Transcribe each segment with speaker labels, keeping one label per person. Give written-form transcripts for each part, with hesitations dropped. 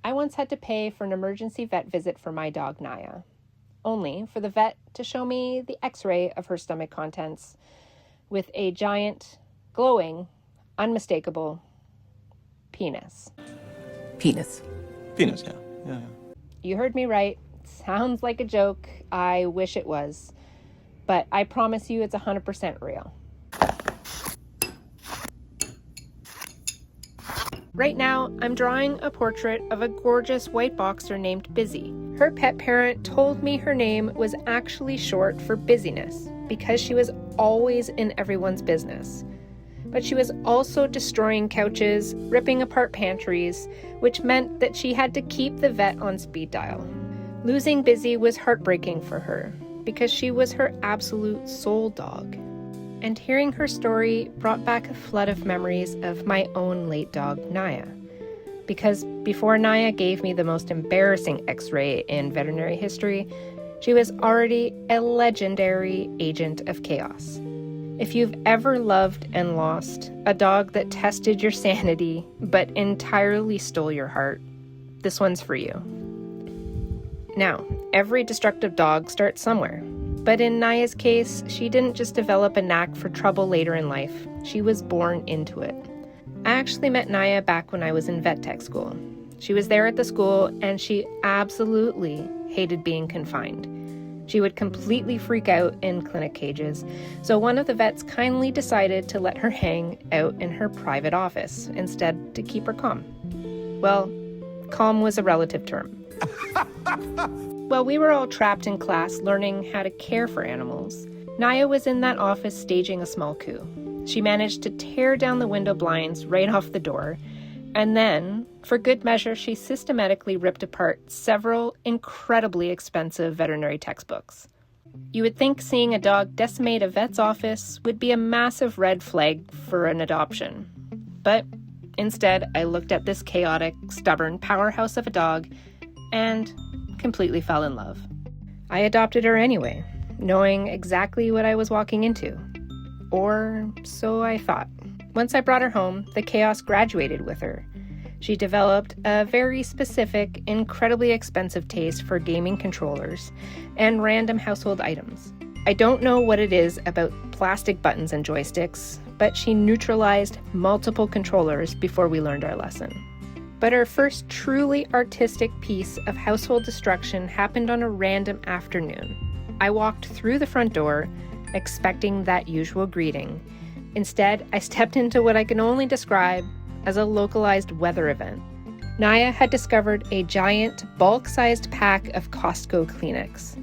Speaker 1: I once had to pay for an emergency vet visit for my dog, Nyah, only for the vet to show me the Xray of her stomach contents with a giant, glowing, unmistakable penis.
Speaker 2: Penis, yeah.
Speaker 1: You heard me right. Sounds like a joke. I wish it was. But I promise you it's 100% real. Right now, I'm drawing a portrait of a gorgeous white boxer named Bizzy. Her pet parent told me her name was actually short for busyness because she was always in everyone's business. But she was also destroying couches, ripping apart pantries, which meant that she had to keep the vet on speed dial. Losing Bizzy was heartbreaking for her because she was her absolute soul dog. And hearing her story brought back a flood of memories of my own late dog, Nyah. Because before Nyah gave me the most embarrassing Xray in veterinary history, she was already a legendary agent of chaos. If you've ever loved and lost a dog that tested your sanity but entirely stole your heart, this one's for you. Now, every destructive dog starts somewhere. But in Nyah's case, she didn't just develop a knack for trouble later in life. She was born into it. I actually met Nyah back when I was in vet tech school. She was there at the school, and she absolutely hated being confined. She would completely freak out in clinic cages, so one of the vets kindly decided to let her hang out in her private office instead to keep her calm. Well, calm was a relative term. While we were all trapped in class learning how to care for animals, Nyah was in that office staging a small coup. She managed to tear down the window blinds right off the door, and then, for good measure, she systematically ripped apart several incredibly expensive veterinary textbooks. You would think seeing a dog decimate a vet's office would be a massive red flag for an adoption. But instead, I looked at this chaotic, stubborn powerhouse of a dog and completely fell in love. I adopted her anyway, knowing exactly what I was walking into. Or so I thought. Once I brought her home, the chaos graduated with her. She developed a very specific, incredibly expensive taste for gaming controllers and random household items. I don't know what it is about plastic buttons and joysticks, but she neutralized multiple controllers before we learned our lesson. But her first truly artistic piece of household destruction happened on a random afternoon. I walked through the front door, expecting that usual greeting. Instead, I stepped into what I can only describe as a localized weather event. Nyah had discovered a giant, bulk-sized pack of Costco Kleenex.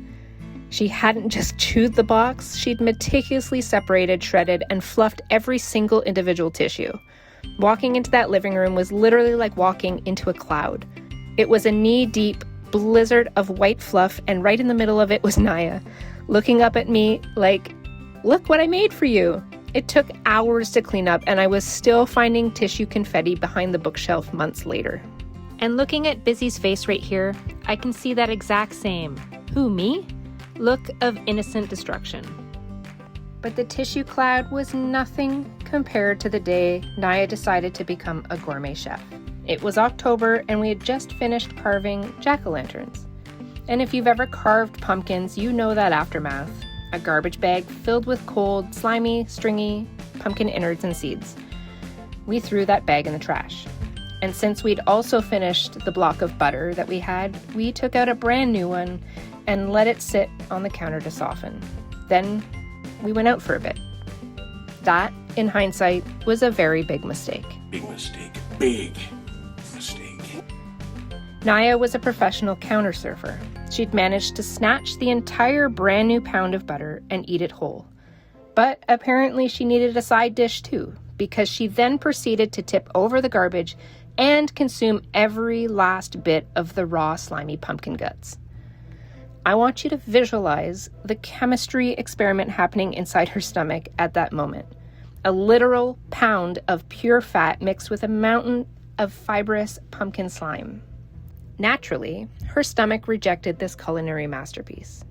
Speaker 1: She hadn't just chewed the box, she'd meticulously separated, shredded, and fluffed every single individual tissue. Walking into that living room was literally like walking into a cloud. It was a knee-deep blizzard of white fluff, and right in the middle of it was Nyah, looking up at me like, "Look what I made for you." It took hours to clean up, and I was still finding tissue confetti behind the bookshelf months later. And looking at Bizzy's face right here, I can see that exact same, who, me? Look of innocent destruction. But the tissue cloud was nothing compared to the day Nyah decided to become a gourmet chef. It was October, and we had just finished carving jack-o'-lanterns. And if you've ever carved pumpkins, you know that aftermath. A garbage bag filled with cold, slimy, stringy pumpkin innards and seeds. We threw that bag in the trash. And since we'd also finished the block of butter that we had, we took out a brand new one and let it sit on the counter to soften. Then we went out for a bit. That, in hindsight, was a very big mistake.
Speaker 3: Big mistake. Big mistake.
Speaker 1: Nyah was a professional counter surfer. She'd managed to snatch the entire brand new pound of butter and eat it whole. But apparently she needed a side dish too, because she then proceeded to tip over the garbage and consume every last bit of the raw, slimy pumpkin guts. I want you to visualize the chemistry experiment happening inside her stomach at that moment. A literal pound of pure fat mixed with a mountain of fibrous pumpkin slime. Naturally, her stomach rejected this culinary masterpiece.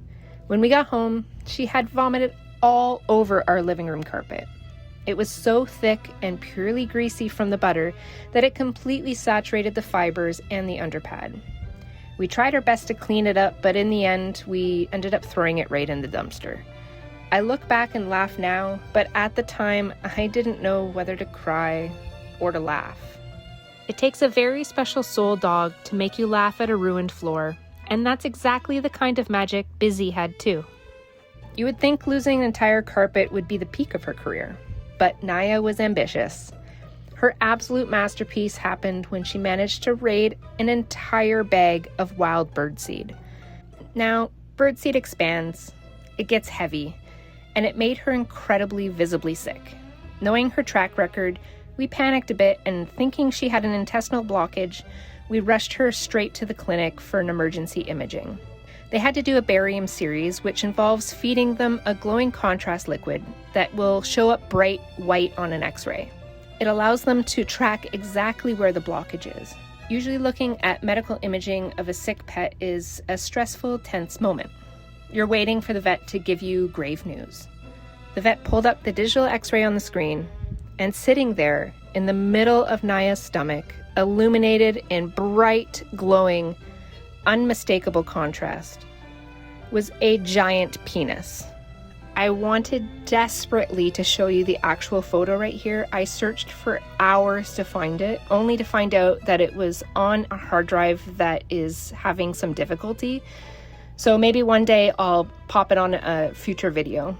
Speaker 1: When we got home, she had vomited all over our living room carpet. It was so thick and purely greasy from the butter that it completely saturated the fibers and the underpad. We tried our best to clean it up, but in the end, we ended up throwing it right in the dumpster. I look back and laugh now, but at the time, I didn't know whether to cry or to laugh. It takes a very special soul dog to make you laugh at a ruined floor, and that's exactly the kind of magic Bizzy had too. You would think losing an entire carpet would be the peak of her career, but Nyah was ambitious. Her absolute masterpiece happened when she managed to raid an entire bag of wild birdseed. Now, birdseed expands, it gets heavy, and it made her incredibly visibly sick. Knowing her track record, we panicked a bit, and thinking she had an intestinal blockage, we rushed her straight to the clinic for an emergency imaging. They had to do a barium series, which involves feeding them a glowing contrast liquid that will show up bright white on an X-ray. It allows them to track exactly where the blockage is. Usually looking at medical imaging of a sick pet is a stressful, tense moment. You're waiting for the vet to give you grave news. The vet pulled up the digital X-ray on the screen, and sitting there in the middle of Nyah's stomach, illuminated in bright, glowing, unmistakable contrast, was a giant penis. I wanted desperately to show you the actual photo right here. I searched for hours to find it, only to find out that it was on a hard drive that is having some difficulty. So maybe one day I'll pop it on a future video.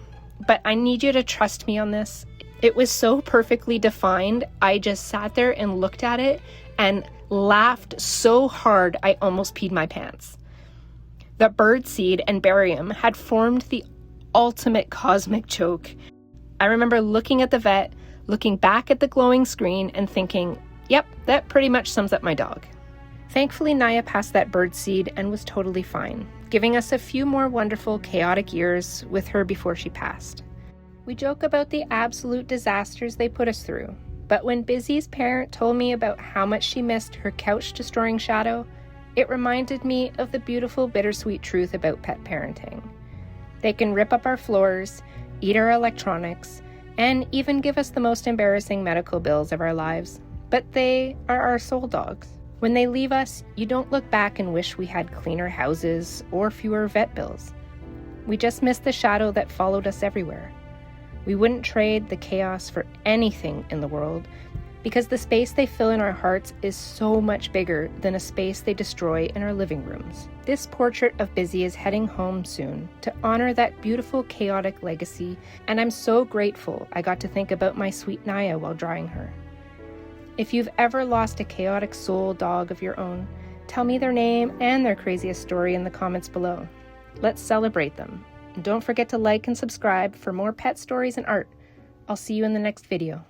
Speaker 1: But I need you to trust me on this. It was so perfectly defined. I just sat there and looked at it and laughed so hard I almost peed my pants. The birdseed and barium had formed the ultimate cosmic joke. I remember looking at the vet, looking back at the glowing screen and thinking, yep, that pretty much sums up my dog. Thankfully, Nyah passed that birdseed and was totally fine, giving us a few more wonderful, chaotic years with her before she passed. We joke about the absolute disasters they put us through, but when Bizzy's parent told me about how much she missed her couch-destroying shadow, it reminded me of the beautiful, bittersweet truth about pet parenting. They can rip up our floors, eat our electronics, and even give us the most embarrassing medical bills of our lives, but they are our soul dogs. When they leave us, you don't look back and wish we had cleaner houses or fewer vet bills. We just miss the shadow that followed us everywhere. We wouldn't trade the chaos for anything in the world, because the space they fill in our hearts is so much bigger than a space they destroy in our living rooms. This portrait of Bizzy is heading home soon to honor that beautiful, chaotic legacy, and I'm so grateful I got to think about my sweet Nyah while drawing her. If you've ever lost a chaotic soul dog of your own, tell me their name and their craziest story in the comments below. Let's celebrate them. And don't forget to like and subscribe for more pet stories and art. I'll see you in the next video.